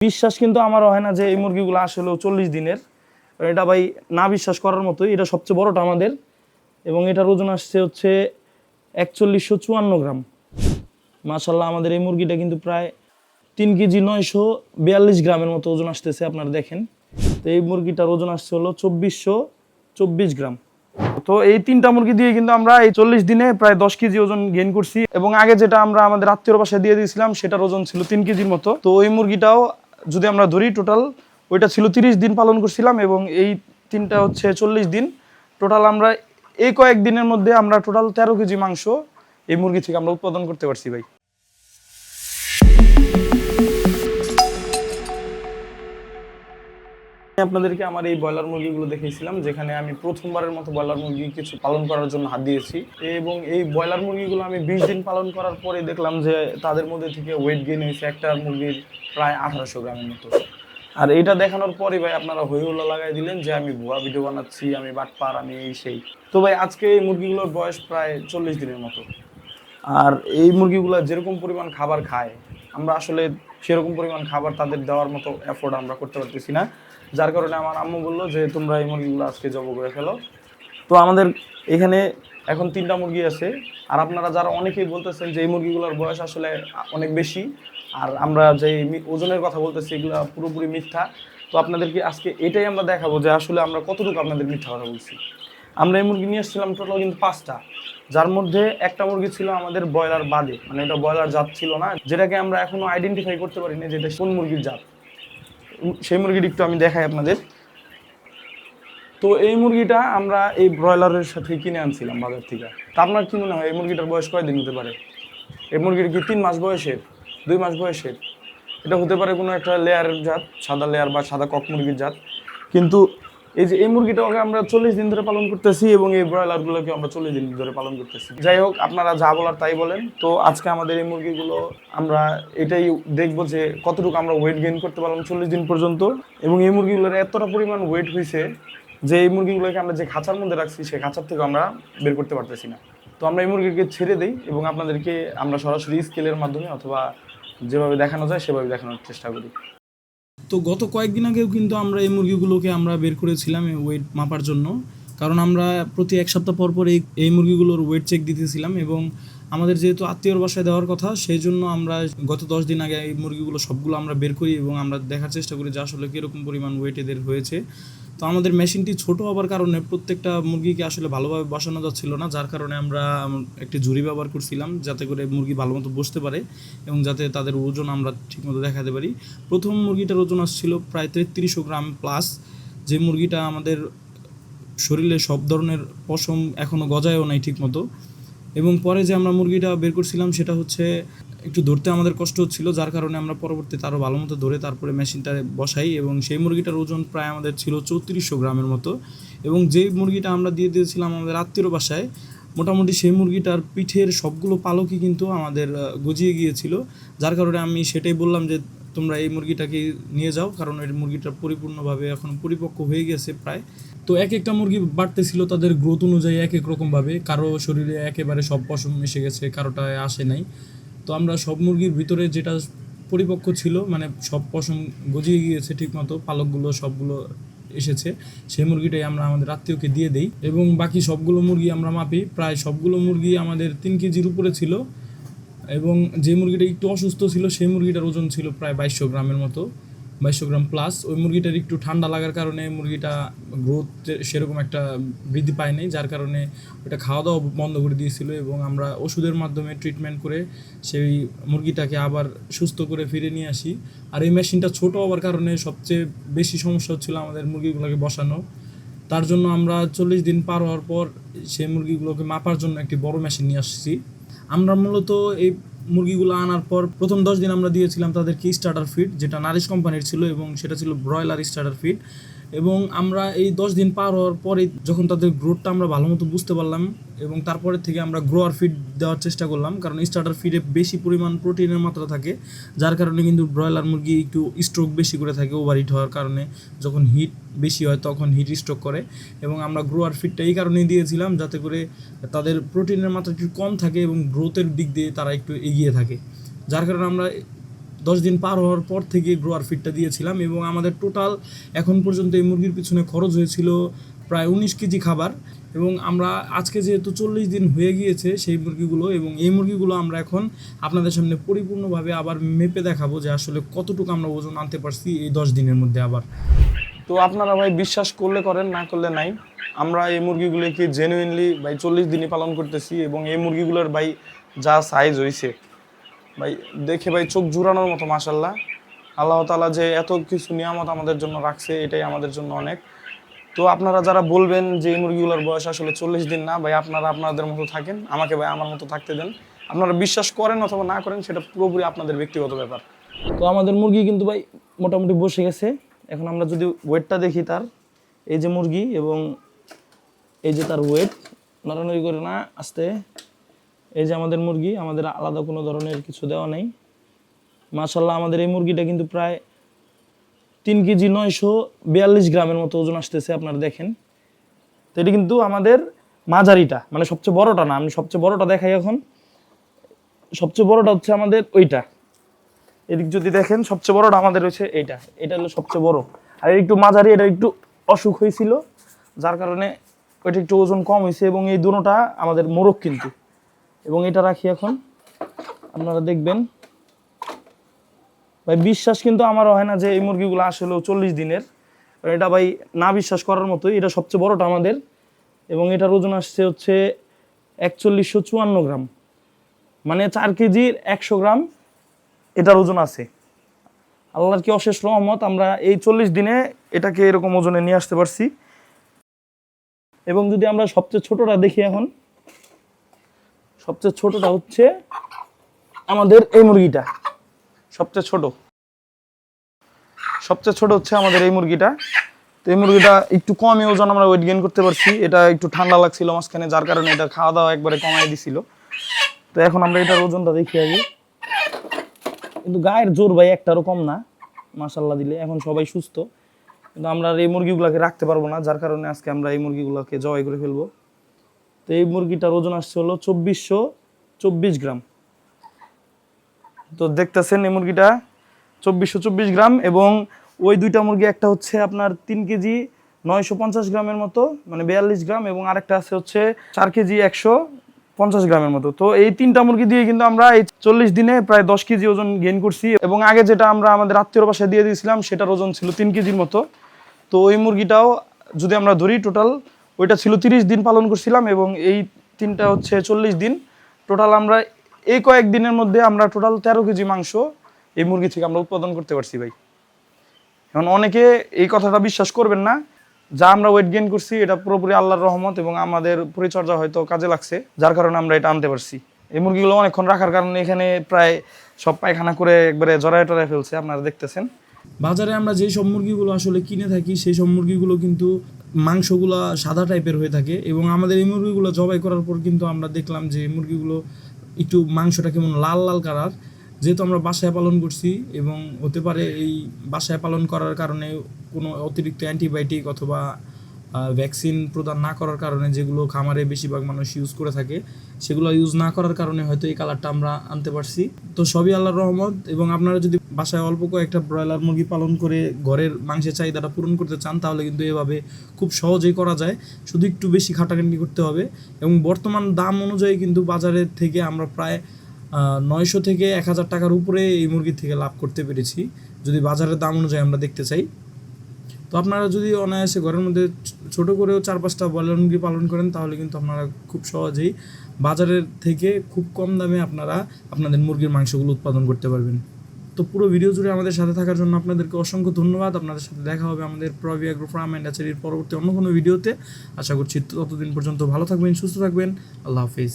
বিশ্বাস কিন্তু আমারও হয় না যে এই মুরগিগুলো আসলে 40 দিনের। এটা ভাই না বিশ্বাস করার মতোই। এটা সবচেয়ে বড়টা আমাদের এবং এটার ওজন আসছে হচ্ছে 4154 গ্রাম। মাশাআল্লাহ আমাদের এই মুরগিটা কিন্তু প্রায় 3 কেজি 942 গ্রামের মতো ওজন আসতেছে, আপনারা দেখেন। তো এই মুরগিটার ওজন আসছে হলো 2424 গ্রাম। তো এই 3টা মুরগি দিয়ে কিন্তু আমরা এই 40 দিনে প্রায় 10 কেজি ওজন গেইন করছি এবং আগে যেটা আমরা আমাদের আত্মীয়র বাসায় দিয়ে দিয়েছিলাম সেটার ওজন ছিল 3 কেজির মতো। তো ওই মুরগিটাও যদি আমরা ধরি টোটাল ওইটা ছিল 30 দিন পালন করছিলাম এবং এই 3টা হচ্ছে 40 দিন। টোটাল আমরা এই কয়েকদিনের মধ্যে আমরা টোটাল 13 কেজি মাংস এই মুরগি থেকে আমরা উৎপাদন করতে পারছি ভাই। আপনাদেরকে আমার এই ব্রয়লার মুরগিগুলো দেখিয়েছিলাম, যেখানে আমি প্রথমবারের মতো ব্রয়লার মুরগি কিছু পালন করার জন্য হাত দিয়েছি এবং এই ব্রয়লার মুরগিগুলো আমি 20 দিন পালন করার পরে দেখলাম যে তাদের মধ্যে থেকে ওয়েট গেইন হয়েছে একটা মুরগির প্রায় 1800 গ্রামের মতো। আর এটা দেখানোর পরে ভাই আপনারা হই হুল্লা লাগাই দিলেন যে আমি ভুয়া ভিডিও বানাচ্ছি, আমি বাটপার, আমি এই সেই। তো ভাই আজকে এই মুরগিগুলোর বয়স প্রায় 40 দিনের মতো। আর এই মুরগিগুলো যেরকম পরিমাণ খাবার খায় আমরা আসলে সেরকম পরিমাণ খাবার তাদের দেওয়ার মতো এফোর্ড আমরা করতে পারতেছি না, যার কারণে আমার আম্মু বললো যে তোমরা এই মুরগিগুলো আজকে জব করে ফেলো। তো আমাদের এখানে এখন 3টা মুরগি আছে। আর আপনারা যারা অনেকেই বলতেছেন যে এই মুরগিগুলোর বয়স আসলে অনেক বেশি আর আমরা যে ওজনের কথা বলতেছি এগুলো পুরোপুরি মিথ্যা। তো আপনাদেরকে আজকে এটাই আমরা দেখাবো যে আসলে আমরা কতটুকু আপনাদের মিথ্যা কথা বলছি। আমরা এই মুরগি নিয়ে এসেছিলাম টোটাল কিন্তু 5টা, যার মধ্যে একটা মুরগি ছিল আমাদের ব্রয়লার বাদে, মানে এটা ব্রয়লার জাত ছিল না, যেটাকে আমরা এখনো আইডেন্টিফাই করতে পারি না যেটা কোন মুরগির জাত। সেই মুরগিটি একটু আমি দেখাই আপনাদের। তো এই মুরগিটা আমরা এই ব্রয়লারের সাথে কিনে আনছিলাম বাজার থেকে। তা আপনার কি মনে হয় এই মুরগিটার বয়স কয়দিন হতে পারে? এই মুরগির কি 3 মাস বয়সের, 2 মাস বয়সের? এটা হতে পারে কোনো একটা লেয়ারের জাত, সাদা লেয়ার বা সাদা কক মুরগির জাত। কিন্তু এই যে এই মুরগিটাকে আমরা 40 দিন ধরে পালন করতেছি এবং এই ব্রয়লারগুলোকে আমরা 40 দিন ধরে পালন করতেছি। যাই হোক, আপনারা যা বলার তাই বলেন। তো আজকে আমাদের এই মুরগিগুলো আমরা এটাই দেখবো যে কতটুকু আমরা ওয়েট গেইন করতে পারলাম 40 দিন পর্যন্ত। এবং এই মুরগিগুলোর এতটা পরিমাণ ওয়েট হয়েছে যে এই মুরগিগুলোকে আমরা যে খাঁচার মধ্যে রাখছি সেই খাঁচার থেকে আমরা বের করতে পারতেছি না। তো আমরা এই মুরগিকে ছেড়ে দিই এবং আপনাদেরকে আমরা সরাসরি স্কেলের মাধ্যমে অথবা যেভাবে দেখানো যায় সেভাবে দেখানোর চেষ্টা করি। তো গত কয়েকদিন আগেও কিন্তু আমরা এই মুরগিগুলোকে আমরা বের করেছিলাম ওয়েট মাপার জন্য, কারণ আমরা প্রতি 1 সপ্তাহ পর পর এই মুরগিগুলোর ওয়েট চেক দিতেছিলাম এবং আমাদের যেহেতু আত্মীয়র বাসায় দেওয়ার কথা সেই জন্য আমরা গত 10 দিন আগে এই মুরগিগুলো সবগুলো আমরা বের করি এবং আমরা দেখার চেষ্টা করি যে আসলে কীরকম পরিমাণ ওয়েট এদের হয়েছে। তো আমাদের মেশিনটি ছোট হওয়ার কারণে প্রত্যেকটা মুরগিকে আসলে ভালোভাবে বসানো যাচ্ছিল না, যার কারণে আমরা একটি ঝুড়ি ব্যবহার করছিলাম যাতে করে মুরগি ভালো মতো বসতে পারে এবং যাতে তাদের ওজন আমরা ঠিকমতো দেখাতে পারি। প্রথম মুরগিটার ওজন আসছিল প্রায় 3300 গ্রাম প্লাস, যে মুরগিটা আমাদের শরীরে সব ধরনের পশম এখনও গজায়ও নাই ঠিকমতো। এবং পরে যে আমরা মুরগিটা বের করছিলাম সেটা হচ্ছে একটু ধরতে আমাদের কষ্ট হচ্ছিল, যার কারণে আমরা পরবর্তীতে আরও ভালো মতো ধরে তারপরে মেশিনটা বসাই এবং সেই মুরগিটার ওজন প্রায় আমাদের ছিল 3400 গ্রামের মতো। এবং যেই মুরগিটা আমরা দিয়ে দিয়েছিলাম আমাদের আত্মীয়র বাসায়, মোটামুটি সেই মুরগিটার পিঠের সবগুলো পালকই কিন্তু আমাদের গজিয়ে গিয়েছিল, যার কারণে আমি সেটাই বললাম যে তোমরা এই মুরগিটাকে নিয়ে যাও, কারণ এই মুরগিটা পরিপূর্ণভাবে এখন পরিপক্ক হয়ে গেছে প্রায়। তো এক একটা মুরগি বাড়তেছিল তাদের গ্রোথ অনুযায়ী এক এক রকমভাবে, কারো শরীরে একেবারে সব পশম এসে গেছে, কারোটায় আসে নাই। তো আমরা সব মুরগির ভিতরে যেটা পরিপক্ক ছিল, মানে সব পশম গজিয়ে গিয়েছে ঠিকমতো, পালকগুলো সবগুলো এসেছে, সেই মুরগিটাই আমরা আমাদের আত্মীয়কে দিয়ে দিই এবং বাকি সবগুলো মুরগি আমরা মাপি। প্রায় সবগুলো মুরগি আমাদের 3 কেজির উপরে ছিল এবং যে মুরগিটা একটু অসুস্থ ছিল সেই মুরগিটার ওজন ছিল প্রায় 2200 গ্রামের মতো, 2200 গ্রাম প্লাস। ওই মুরগিটার একটু ঠান্ডা লাগার কারণে মুরগিটা গ্রোথ সেরকম একটা বৃদ্ধি পায় নাই, যার কারণে ওটা খাওয়া দাওয়া বন্ধ করে দিয়েছিল এবং আমরা ওষুধের মাধ্যমে ট্রিটমেন্ট করে সেই মুরগিটাকে আবার সুস্থ করে ফিরে নিয়ে আসি। আর এই মেশিনটা ছোট হওয়ার কারণে সবচেয়ে বেশি সমস্যা হচ্ছিল আমাদের মুরগিগুলোকে বসানো, তার জন্য আমরা 40 দিন পার হওয়ার পর সেই মুরগিগুলোকে মাপার জন্য একটি বড় মেশিন নিয়ে আসছি। আমরা মূলত এই মুরগিগুলো আনার পর প্রথম 10 দিন আমরা দিয়েছিলাম তাদেরকে স্টার্টার ফিড, যেটা নারিশ কোম্পানির ছিল এবং সেটা ছিল ব্রয়লার স্টার্টার ফিড। এবং আমরা এই 10 দিন পার হওয়ার পরে যখন তাদের গ্রোথটা আমরা ভালো মতো বুঝতে পারলাম এবং তারপরে থেকে আমরা গ্রোয়ার ফিড দেওয়ার চেষ্টা করলাম, কারণ স্টার্টার ফিডে বেশি পরিমাণ প্রোটিনের মাত্রা থাকে, যার কারণে কিন্তু ব্রয়লার মুরগি একটু স্ট্রোক বেশি করে থাকে ওভার হিট হওয়ার কারণে। যখন হিট বেশি হয় তখন হিট স্ট্রোক করে এবং আমরা গ্রোয়ার ফিডটা এই কারণেই দিয়েছিলাম যাতে করে তাদের প্রোটিনের মাত্রা একটু কম থাকে এবং গ্রোথের দিক দিয়ে তারা একটু এগিয়ে থাকে, যার কারণে আমরা 10 দিন পার হওয়ার পর থেকে গ্রোয়ার ফিডটা দিয়েছিলাম এবং আমাদের টোটাল এখন পর্যন্ত এই মুরগির পিছনে খরচ হয়েছিল প্রায় 19 কেজি খাবার। এবং আমরা আজকে যেহেতু 40 দিন হয়ে গিয়েছে সেই মুরগিগুলো, এবং এই মুরগিগুলো আমরা এখন আপনাদের সামনে পরিপূর্ণভাবে আবার মেপে দেখাবো যে আসলে কতটুকু আমরা ওজন আনতে পারছি এই 10 দিনের মধ্যে আবার। তো আপনারা ভাই বিশ্বাস করলে করেন, না করলে নাই, আমরা এই মুরগিগুলোকে জেনুইনলি ভাই 40 দিনই পালন করতেছি এবং এই মুরগিগুলোর ভাই যা সাইজ হয়েছে ভাই দেখে ভাই চোখ জুড়ানোর মতো। মাশাল্লাহ, আল্লাহ তাআলা যে এত কিছু নিয়ামত আমাদের জন্য রাখছে এটাই আমাদের জন্য অনেক। তো আপনারা যারা বলবেন যে এই মুরগিগুলোর বয়স আসলে 40 দিন না, ভাই আপনারা আপনাদের মতো থাকেন, আমাকে ভাই আমার মতো থাকতে দেন। আপনারা বিশ্বাস করেন অথবা না করেন সেটা পুরোপুরি আপনাদের ব্যক্তিগত ব্যাপার। তো আমাদের মুরগি কিন্তু ভাই মোটামুটি বসে গেছে। এখন আমরা যদি ওয়েটটা দেখি তার, এই যে মুরগি এবং এই যে তার ওয়েট, নড়ানড়ি করে না, আস্তে, এই যে আমাদের মুরগি, আমাদের আলাদা কোনো ধরনের কিছু দেওয়া নেই। মাশাল্লাহ আমাদের এই মুরগিটা কিন্তু প্রায় 3 কেজি 942 গ্রামের মতো ওজন আসতেছে, আপনারা দেখেন। তো এটি কিন্তু আমাদের মাঝারিটা, মানে সবচেয়ে বড়টা না, আমি সবচেয়ে বড়টা দেখাই এখন। সবচেয়ে বড়টা হচ্ছে আমাদের ওইটা, এদিক যদি দেখেন সবচেয়ে বড়টা আমাদের হচ্ছে এইটা, এটা হলো সবচেয়ে বড়। আর একটু মাঝারি, এটা একটু অসুখ হয়েছিল যার কারণে ওইটা একটু ওজন কম হয়েছে। এবং এই দুটোটা আমাদের মোরগ কিন্তু, এবং এটা রাখি এখন, আপনারা দেখবেন ভাই। বিশ্বাস কিন্তু আমারও হয় না যে এই মুরগিগুলো আসলে 40 দিনের, এটা ভাই না বিশ্বাস করার মতোই। এটা সবচেয়ে বড়টা আমাদের এবং এটার ওজন আসছে হচ্ছে 4154 গ্রাম, মানে 4 কেজির 100 গ্রাম এটার ওজন আছে। আল্লাহর কি অশেষ রহমত, আমরা এই 40 দিনে এটাকে এরকম ওজনে নিয়ে আসতে পারছি। এবং যদি আমরা সবচেয়ে ছোটটা দেখি এখন, সবচেয়ে ছোটটা হচ্ছে আমাদের এই মুরগিটা, সবচেয়ে ছোট হচ্ছে আমাদের এই মুরগিটা। তো এই মুরগিটা একটু কমই ওজন আমরা ওয়েট গেইন করতে পারছি। এটা একটু ঠান্ডা লাগছিল মাঝখানে, যার কারণে এটা খাওয়া দাওয়া একবারে কমাই দিছিল। তো এখন আমরা এটার ওজনটা দেখি আগে। কিন্তু গায়ের জোর ভাই একটারও কম না, মাশাল্লাহ দিলে। এখন সবাই সুস্থ, কিন্তু আমরা এই মুরগিগুলোকে রাখতে পারবো না, যার কারণে আজকে আমরা এই মুরগিগুলোকে জবাই করে ফেলবো। তো এই মুরগিটার ওজন আসছে হলো 2424 গ্রাম। তো দেখতেছেন এই মুরগিটা 2424 গ্রাম, এবং ওই দুইটা মুরগি, একটা হচ্ছে আপনার 3 কেজি 950 গ্রামের মতো, মানে 42 গ্রাম, এবং আরেকটা আছে হচ্ছে 4 কেজি 150 গ্রামের মতো। তো এই 3টা মুরগি দিয়ে কিন্তু আমরা এই 40 দিনে প্রায় 10 কেজি ওজন গেইন করছি। এবং আগে যেটা আমরা আমাদের আত্মীয়র বাসায় দিয়ে দিয়েছিলাম সেটার ওজন ছিল 3 কেজির মতো। তো ওই মুরগিটাও যদি আমরা ধরি, টোটাল ওইটা ছিল 30 দিন পালন করছিলাম, এবং এই 3টা হচ্ছে 40 দিন। টোটাল আমরা এই কয়েকদিনের মধ্যে আমরা টোটাল 13 কেজি মাংস এই মুরগি থেকে আমরা উৎপাদন করতে পারছি ভাই। এখন অনেকে এই কথাটা বিশ্বাস করবেন না, যা আমরা ওয়েট গেইন করছি এটা পুরোপুরি আল্লাহর রহমত এবং আমাদের পরিচর্যা হয়তো কাজে লাগছে, যার কারণে আমরা এটা আনতে পারছি। এই মুরগিগুলো অনেকক্ষণ রাখার কারণে এখানে প্রায় সব পায়খানা করে একবারে জড়ায় টড়ায় ফেলছে, আপনারা দেখতেছেন। বাজারে আমরা যেই সব মুরগিগুলো আসলে কিনে থাকি সেই সব মুরগিগুলো কিন্তু মাংসগুলো সাদা টাইপের হয়ে থাকে, এবং আমাদের এই মুরগিগুলো জবাই করার পর কিন্তু আমরা দেখলাম যে মুরগিগুলো একটু মাংসটা কেমন লাল লাল কালার। যেহেতু আমরা বাসায় পালন করছি, এবং হতে পারে এই বাসায় পালন করার কারণে কোনো অতিরিক্ত অ্যান্টিবায়োটিক অথবা ভ্যাকসিন প্রদান না করার কারণে, যেগুলো খামারে বেশিরভাগ মানুষ ইউজ করে থাকে, সেগুলো ইউজ না করার কারণে হয়তো এই কালারটা আমরা আনতে পারছি। তো সবই আল্লাহর রহমত। এবং আপনারা যদি বাসায় অল্প কয়েকটা ব্রয়লার মুরগি পালন করে ঘরের মাংসের চাহিদাটা পূরণ করতে চান, তাহলে কিন্তু এভাবে খুব সহজেই করা যায়, শুধু একটু বেশি খাটাখাটনি করতে হবে। এবং বর্তমান দাম অনুযায়ী কিন্তু বাজারের থেকে আমরা প্রায় 900 থেকে 1000 টাকার উপরে এই মুরগির থেকে লাভ করতে পেরেছি, যদি বাজারের দাম অনুযায়ী আমরা দেখতে চাই। তো আপনারা যদি অনায়াসে ঘরের মধ্যে ছোট করেও 4-5টা ব্রয়লার মুরগি পালন করেন, তাহলে কিন্তু আপনারা খুব সহজেই বাজারের থেকে খুব কম দামে আপনারা আপনাদের মুরগির মাংসগুলো উৎপাদন করতে পারবেন। তো পুরো ভিডিও জুড়ে আমাদের সাথে থাকার জন্য আপনাদেরকে অসংখ্য ধন্যবাদ। আপনাদের সাথে দেখা হবে আমাদের প্রবি অ্যাগ্রো ফার্ম অ্যান্ড হ্যাচারির পরবর্তী অন্য কোনো ভিডিওতে। আশা করছি ততদিন পর্যন্ত ভালো থাকবেন, সুস্থ থাকবেন। আল্লাহ হাফিজ।